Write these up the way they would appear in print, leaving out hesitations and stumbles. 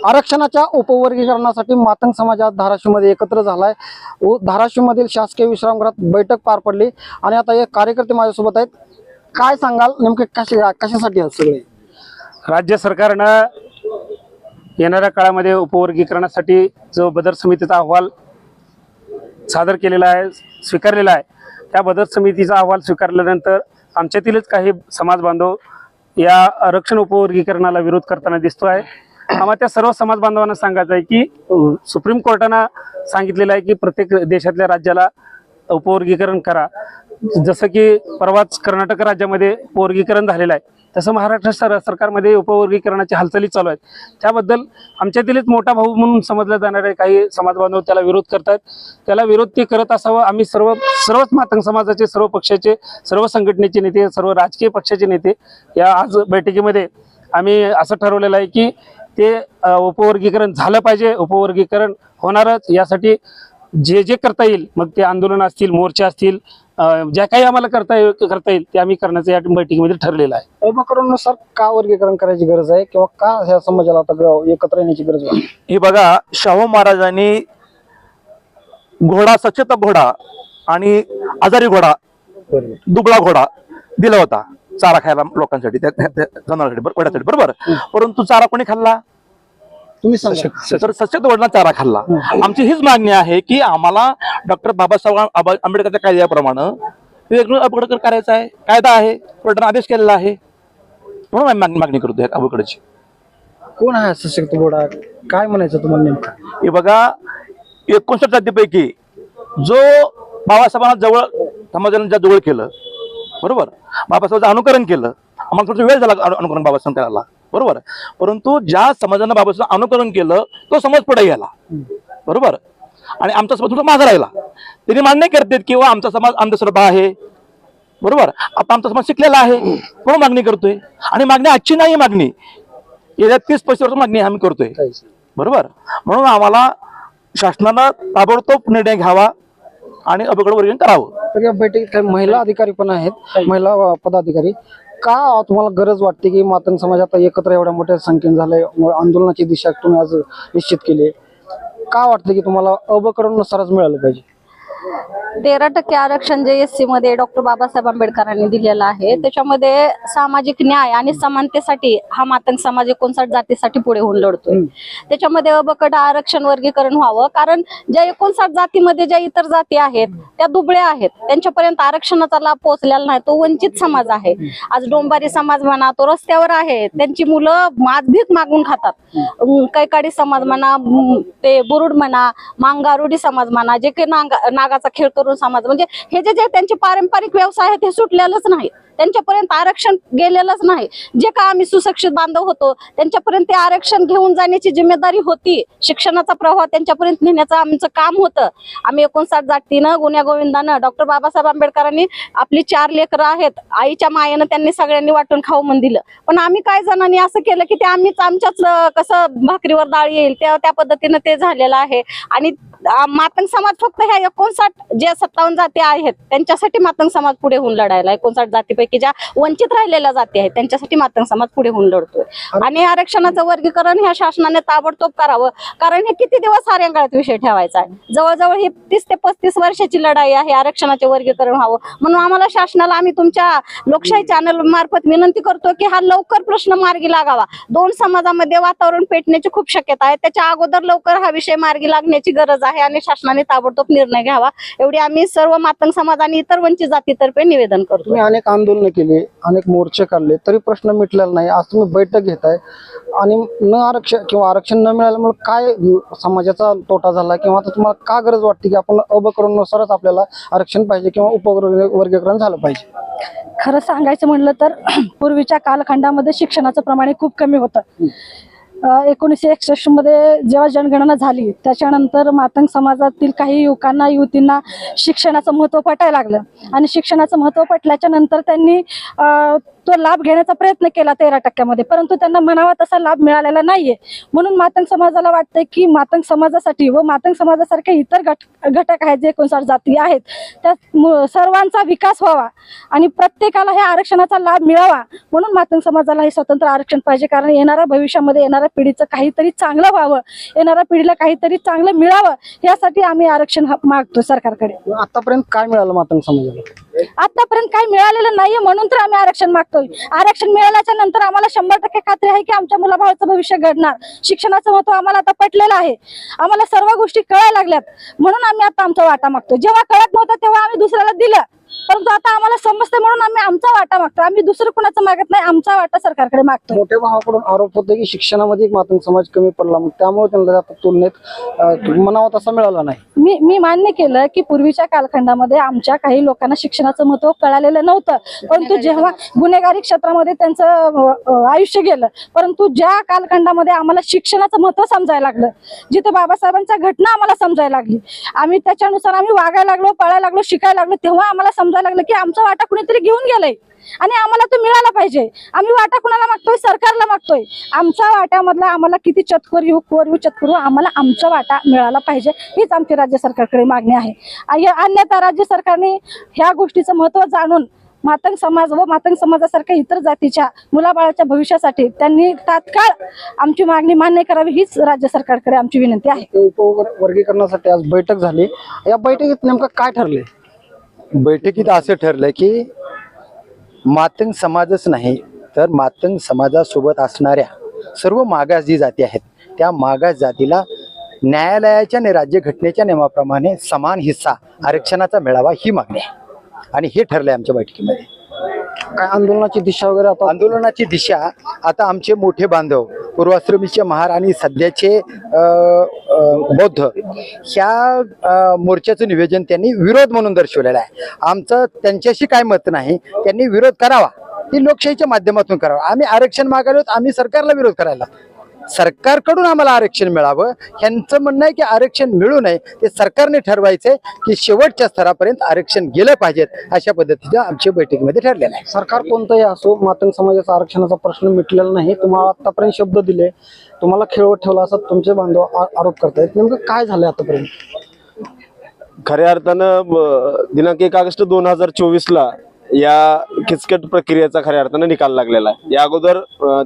आरक्षणाच्या उपवर्गीकरणासाठी मातंग समाज आज धाराशिवमध्ये एकत्र झालाय। धाराशिवमधील शासकीय विश्रामगृहात बैठक पार पडली आणि आता हे कार्यकर्ते माझ्यासोबत आहेत। काय सांगाल नेमके कशासाठी आहेत सगळे? राज्य सरकारनं येणाऱ्या काळामध्ये उपवर्गीकरणासाठी जो बदर समितीचा अहवाल सादर केलेला आहे, स्वीकारलेला आहे, त्या बदर समितीचा अहवाल स्वीकारल्यानंतर आमच्यातीलच काही समाज बांधव या आरक्षण उपवर्गीकरणाला विरोध करताना दिसतो आहे। आम्हाला त्या सर्व समाज बांधवांना सांगायचं आहे की सुप्रीम कोर्टानं सांगितलेलं आहे की प्रत्येक देशातल्या राज्याला उपवर्गीकरण करा। जसं की परवाच कर्नाटक राज्यामध्ये उपवर्गीकरण झालेलं आहे, तसं महाराष्ट्र सरकारमध्ये उपवर्गीकरणाची हालचाली चालू आहेत। त्याबद्दल आमच्यातीलच मोठा भाऊ म्हणून समजल्या जाणारे काही समाज बांधव त्याला विरोध करतात। त्याला विरोध ते करत असावं। आम्ही सर्वच मातंग समाजाचे, सर्व पक्षाचे, सर्व संघटनेचे नेते, सर्व राजकीय पक्षाचे नेते या आज बैठकीमध्ये आम्ही असं ठरवलेलं आहे की ते उपवर्गीकरण झालं पाहिजे, उपवर्गीकरण होणारच। यासाठी जे जे करता येईल, मग ते आंदोलन असतील, मोर्चे असतील, ज्या काही आम्हाला करता येईल ते आम्ही करण्याचं या बैठकीमध्ये ठरलेलं आहे। उपकरणानुसार का वर्गीकरण करायची गरज आहे किंवा का ह्या समाजाला आता एकत्र येण्याची गरज आहे? हे बघा, शाहू महाराजांनी घोडा, सचेत घोडा आणि आजारी घोडा, दुबळा घोडा दिला होता चारा खायला लोकांसाठी, त्या जनावरांसाठी, घोड्यासाठी, बरोबर। परंतु चारा कोणी खाल्ला? तुम्ही सांगा। तर सचेत घोडा चारा खाल्ला। आमची हीच मागणी आहे की आम्हाला डॉक्टर बाबासाहेब आंबेडकरच्या कायद्याप्रमाणे वेगळं अपघड करायचा आहे, कायदा आहे, कोर्टाने आदेश केलेला आहे, म्हणून आम्ही मागणी करतोय अपघडाची। कोण आहे सशक्त घोडा? काय म्हणायचं तुम्हाला नेमकं? हे बघा, 59 जातीपैकी जो बाबासाहेबांना समाजाने जवळ केलं, बरोबर, बाबासाहेबांचं अनुकरण केलं, आम्हाला थोडा वेळ झाला अनुकरण बाबासाहेब करायला, बरोबर, परंतु ज्या समाजानं बाबासाहेब अनुकरण केलं तो समाज पुढे गेला, बरोबर, आणि आमचा समाज थोडा मागे राहिला। त्यांनी मान्य करतात किंवा आमचा समाज अंधश्रद्धा आहे, बरोबर, आता आमचा समाज शिकलेला आहे, म्हणून मागणी करतोय। आणि मागणी आजची नाही, मागणी येत्या 30-35 वर्ष मागणी आम्ही करतोय, बरोबर। म्हणून आम्हाला शासनानं ताबडतोब निर्णय घ्यावा आणि अपघड वर्गीकरण करावं। तर या बैठकीत काही महिला अधिकारी पण आहेत, महिला पदाधिकारी। का तुम्हाला गरज वाटते की मातंग समाज आता एकत्र एवढ्या मोठ्या संख्येने झालंय, आंदोलनाची दिशा तुम्ही आज निश्चित केली, का वाटतं की तुम्हाला उपकरणानुसारच मिळालं पाहिजे? 13% आरक्षण जे SC मध्ये डॉक्टर बाबासाहेब आंबेडकरांनी दिलेलं आहे, त्याच्यामध्ये सामाजिक न्याय आणि समानतेसाठी हा मातंग समाज 59 जातीसाठी पुढे होऊन लढतोय। त्याच्यामध्ये अबकट आरक्षण वर्गीकरण व्हावं, कारण ज्या 59 जातीमध्ये ज्या इतर जाती आहेत त्या दुबळ्या आहेत, त्यांच्यापर्यंत आरक्षणाचा लाभ पोहोचलेला नाही, तो वंचित समाज आहे। आज डोंबारी समाज म्हणा, तो रस्त्यावर आहे, त्यांची मुलं भीक मागून खातात। कैकाडी समाज म्हणा, ते बुरुड म्हणा, मांगारुडी समाज म्हणा, जे की नागाचा खेळ करून समाज, म्हणजे हे जे त्यांचे पारंपरिक व्यवसाय आहेत ते सुटलेलंच नाही, त्यांच्यापर्यंत आरक्षण गेलेलंच नाही। जे का आम्ही सुशिक्षित बांधव होतो त्यांच्यापर्यंत ते आरक्षण घेऊन जाण्याची जिम्मेदारी होती, शिक्षणाचा प्रवाह त्यांच्यापर्यंत नेण्याचं आमचं काम होतं। आम्ही 59 जातीनं गुण्या गोविंदानं डॉक्टर बाबासाहेब आंबेडकरांनी आपली 4 लेकरं आहेत, आईच्या मायेनं त्यांनी सगळ्यांनी वाटून खाऊ म्हणून दिलं, पण आम्ही काही जणांनी असं केलं की ते आम्हीच आमच्याच कसं भाकरीवर डाळ येईल त्या पद्धतीनं ते झालेलं आहे। आणि मातंग समाज फक्त ह्या 59 जे 57 जाती आहेत त्यांच्यासाठी मातंग समाज पुढे होऊन लढायला, 59 जातीपैकी ज्या वंचित राहिलेल्या जाती आहेत त्यांच्यासाठी मातंग समाज पुढे होऊन लढतोय। आणि आरक्षणाचं वर्गीकरण ह्या शासनाने ताबडतोब करावं, कारण हे किती दिवस हा रेंगाळत विषय ठेवायचा आहे? जवळजवळ ही 30 ते 35 वर्षाची लढाई आहे आरक्षणाचे वर्गीकरण व्हावं। म्हणून आम्हाला शासनाला, आम्ही तुमच्या लोकशाही चॅनल मार्फत विनंती करतो की हा लवकर प्रश्न मार्गी लागावा। 2 समाजामध्ये वातावरण पेटण्याची खूप शक्यता आहे, त्याच्या अगोदर लवकर हा विषय मार्गी लागण्याची गरज आहे आणि शासनाने ताबडतोब निर्णय घ्यावा, एवढी आम्ही सर्व मातंग समाज आणि इतर वंचित जातीतर्फे निवेदन करतो। तुम्ही अनेक आंदोलन केले, अनेक मोर्चे काढले, तरी प्रश्न मिटलेला नाही। आज तुम्ही बैठक घेताय आणि आरक्षण न मिळाल्यामुळे काय समाजाचा तोटा झाला किंवा आता तुम्हाला का गरज वाटते की आपण उपकरणानुसारच आपल्याला आरक्षण पाहिजे किंवा उपवर्गीकरण झालं पाहिजे? खरं सांगायचं म्हणलं तर पूर्वीच्या कालखंडामध्ये शिक्षणाचं प्रमाण खूप कमी होतं। 1961 मध्ये जेव्हा जनगणना झाली त्याच्यानंतर मातंग समाजातील काही युवकांना, युवतींना शिक्षणाचं महत्त्व पटायला लागलं आणि शिक्षणाचं महत्त्व पटल्याच्या नंतर त्यांनी तो लाभ घेण्याचा प्रयत्न केला 13% परंतु त्यांना म्हणावा तसा लाभ मिळालेला नाहीये. म्हणून मातंग समाजाला वाटतंय की मातंग समाजासाठी व मातंग समाजासारखे इतर घटक आहेत जे 59 जाती आहेत त्या सर्वांचा विकास व्हावा आणि प्रत्येकाला हे आरक्षणाचा लाभ मिळावा म्हणून मातंग समाजाला हे स्वतंत्र आरक्षण पाहिजे. कारण येणाऱ्या भविष्यामध्ये येणाऱ्या पिढीचं काहीतरी चांगलं व्हावं, येणाऱ्या पिढीला काहीतरी चांगलं मिळावं यासाठी आम्ही आरक्षण मागतो सरकारकडे. आतापर्यंत काय मिळालं मातंग समाजाला? आतापर्यंत काही मिळालेलं नाहीये म्हणून तर आम्ही आरक्षण मागतोय. आरक्षण मिळाल्याच्या नंतर आम्हाला 100% खात्री आहे की आमच्या मुलाबाळाचं भविष्य घडणार. शिक्षणाचं महत्व आम्हाला आता पटलेलं आहे. आम्हाला सर्व गोष्टी कळायला लागल्यात म्हणून आम्ही आता आमचा वाटा मागतो. जेव्हा कळत नव्हतं तेव्हा आम्ही दुसऱ्याला दिलं परंतु आता आम्हाला समजते म्हणून आम्ही आमचा वाटा मागतो. आम्ही दुसरं कुणाचं मागत नाही, आमचा वाटा सरकारकडे मागतो. मोठ्या भावाकडून आरोप होते की शिक्षणामध्ये एक मातंग समाज कमी पडला मग त्यामुळे त्यांना आता तुलनेत म्हणावा तसा मिळाला नाही. मी मान्य केलं की पूर्वीच्या कालखंडामध्ये आमच्या काही लोकांना शिक्षणाचं महत्व कळालेलं नव्हतं परंतु जेव्हा गुन्हेगारी क्षेत्रामध्ये त्यांचं आयुष्य गेलं परंतु ज्या कालखंडामध्ये आम्हाला शिक्षणाचं महत्व समजायला लागलं, जिथे बाबासाहेबांच्या घटना आम्हाला समजायला लागली, आम्ही त्याच्यानुसार आम्ही वागायला लागलो, पळायला लागलो, शिकायला लागलो, तेव्हा आम्हाला समजायला लागलं की आमचा वाटा कुणीतरी घेऊन गेलंय आणि आम्हाला तो मिळाला पाहिजे. आम्ही वाटा कुणाला मागतोय? सरकारला मागतोय. आमच्या वाट्यामधला आम्हाला किती चतकोर येऊ कोर येऊ चतकोर आम्हाला आमचा वाटा मिळाला पाहिजे हीच आमची राज्य सरकारकडे मागणी आहे. अन्यथा राज्य सरकारने ह्या गोष्टीचं महत्व जाणून मातंग समाज व मातंग समाजासारख्या इतर जातीच्या मुलाबाळाच्या भविष्यासाठी त्यांनी तात्काळ आमची मागणी मान्य करावी हीच राज्य सरकारकडे आमची विनंती आहे. उपवर्गीकरणासाठी आज बैठक झाली. या बैठकीत नेमकं काय ठरले? बैठकीत असं ठरलं की मातंग समाजच नाही तर मातंग समाजासोबत असणाऱ्या सर्व मागास जी जाती आहेत त्या मागास जातीला न्यायालयाच्या आणि राज्यघटनेच्या नियमाप्रमाणे समान हिस्सा आरक्षणाचा मिळावा ही मागणी आहे आणि हे ठरलंय आमच्या बैठकीमध्ये. काय आंदोलनाची दिशा वगैरे? आता आंदोलनाची दिशा आता आमचे मोठे बांधव पूर्वाश्रमीचे महार आणि सध्याचे बौद्ध ह्या मोर्चाचं निवेदन त्यांनी विरोध म्हणून दर्शवलेलं आहे. आमचं त्यांच्याशी काय मत नाही, त्यांनी विरोध करावा ती लोकशाहीच्या माध्यमातून करावा. आम्ही आरक्षण मागायलो, आम्ही सरकारला विरोध करायला, सरकारकडून आम्हाला आरक्षण मिळावं ह्यांचं म्हणणं आहे की आरक्षण मिळू नये ते सरकारने ठरवायचंय की शेवटच्या स्तरापर्यंत आरक्षण गेलं पाहिजेत अशा पद्धतीचं आमच्या बैठकीमध्ये ठरलेलं आहे. सरकार कोणतंही असो मातंग समाजाचा आरक्षणाचा प्रश्न मिटलेला नाही. तुम्हाला आतापर्यंत शब्द दिले, तुम्हाला खेळवत ठेवला असं तुमचे बांधव आरोप करतायत. नेमकं काय झालंय आतापर्यंत? खऱ्या अर्थानं दिनांक 1 ऑगस्ट 2024 या किचकट प्रक्रियेचा खऱ्या अर्थानं निकाल लागलेला आहे. या अगोदर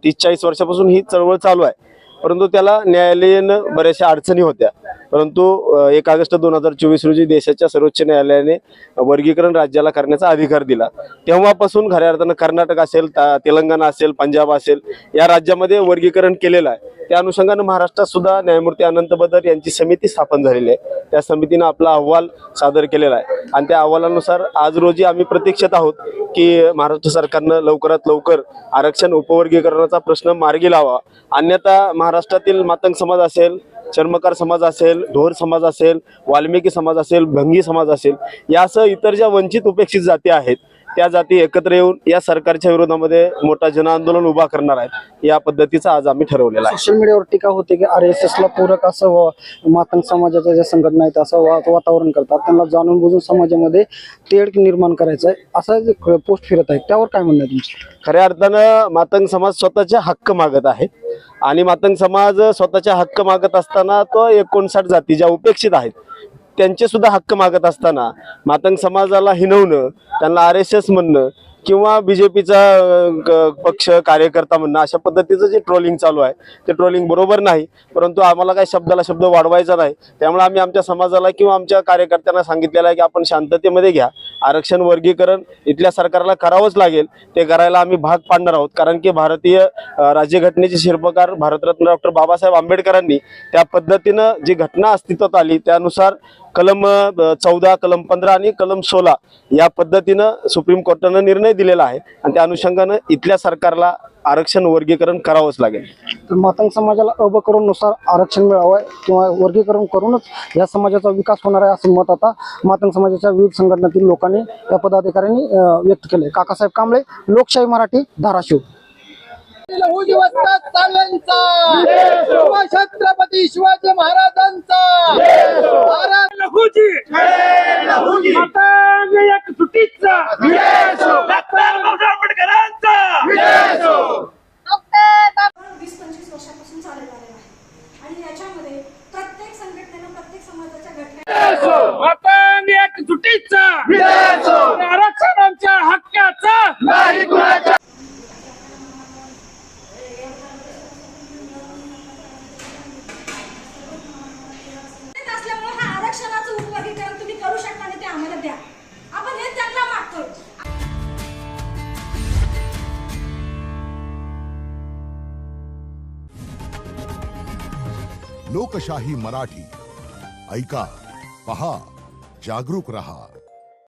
30-40 वर्षापासून ही चळवळ चालू आहे परंतु त्याला न्यायालयीन बऱ्याचशा अडचणी होत्या. परंतु 1 ऑगस्ट 2024 रोजी देशाच्या सर्वोच्च न्यायालयाने वर्गीकरण राज्याला करण्याचा अधिकार दिला. तेव्हापासून खऱ्या अर्थानं कर्नाटक असेल, तेलंगणा असेल, पंजाब असेल या राज्यामध्ये वर्गीकरण केलेलं आहे. त्या अनुषंगानं महाराष्ट्रात सुद्धा न्यायमूर्ती अनंत बदर यांची समिती स्थापन झालेली आहे. त्या समितीनं आपला अहवाल सादर केलेला आहे आणि त्या अहवालानुसार आज रोजी आम्ही प्रतीक्षेत आहोत की महाराष्ट्र सरकारनं लवकरात लवकर आरक्षण उपवर्गीकरणाचा प्रश्न मार्गी लावा. अन्यथा महाराष्ट्रातील मातंग समाज असेल, चर्मकार समाज असेल, ढोर समाज असेल, वाल्मिकी समाज असेल, भंगी समाज असेल यासह इतर ज्या वंचित उपेक्षित जाती आहेत त्या जाती एकत्र येऊन या सरकारच्या विरोधामध्ये मोठा जनआंदोलन उभा करणार आहेत. या पद्धतीचं आज आम्ही ठरवलेलं आहे. सोशल मीडियावर टीका होते की RSS ला पूरक असं मातंग समाजाच्या ज्या संघटना आहेत असं वातावरण करतात, त्यांना जाणून बुजून समाजामध्ये तेढ निर्माण करायचं आहे असं पोस्ट फिरत आहे. त्यावर काय म्हणणं आहे तुमचं? खऱ्या अर्थानं मातंग समाज स्वतःचे हक्क मागत आहे आणि मातंग समाज स्वतःचे हक्क मागत असताना तो 59 जाती ज्या उपेक्षित आहेत त्यांचे सुद्धा हक्क मागत असताना मातंग समाजाला हिणवणं, त्यांना RSS म्हणणं किंवा बीजेपीचा पक्ष कार्यकर्ता म्हणणं अशा पद्धतीचं जे ट्रोलिंग चालू आहे ते ट्रोलिंग बरोबर नाही. परंतु आम्हाला काही शब्दाला शब्द वाढवायचा नाही. त्यामुळे आम्ही आमच्या समाजाला किंवा आमच्या कार्यकर्त्यांना सांगितलेलं आहे की आपण शांततेमध्ये घ्या. आरक्षण वर्गीकरण इथल्या सरकारला करावंच लागेल. ते करायला आम्ही भाग पाडणार आहोत कारण की भारतीय राज्यघटनेचे शिल्पकार भारतरत्न डॉक्टर बाबासाहेब आंबेडकरांनी त्या पद्धतीनं जी घटना अस्तित्वात आली त्यानुसार कलम 14, कलम 15 आणि कलम 16 या पद्धतीनं सुप्रीम कोर्टानं निर्णय दिलेला आहे आणि त्या अनुषंगानं इथल्या सरकारला आरक्षण वर्गीकरण करावंच लागेल. तर मातंग समाजाला अ ब करूनुसार आरक्षण मिळावं किंवा वर्गीकरण करूनच या समाजाचा विकास होणार आहे असं मत आता मातंग समाजाच्या विविध संघटनेतील लोकांनी या पदाधिकाऱ्यांनी व्यक्त केले. काकासाहेब कांबळे, लोकशाही मराठी, धाराशिव. लहू दिवस चालव्यांचा छत्रपती शिवाजी महाराजांचा लहूजी मातंग एक सुटीचा डॉक्टर बाबासाहेब आंबेडकरांचा लोकशाही मराठी ऐका, पहा, जागरूक रहा.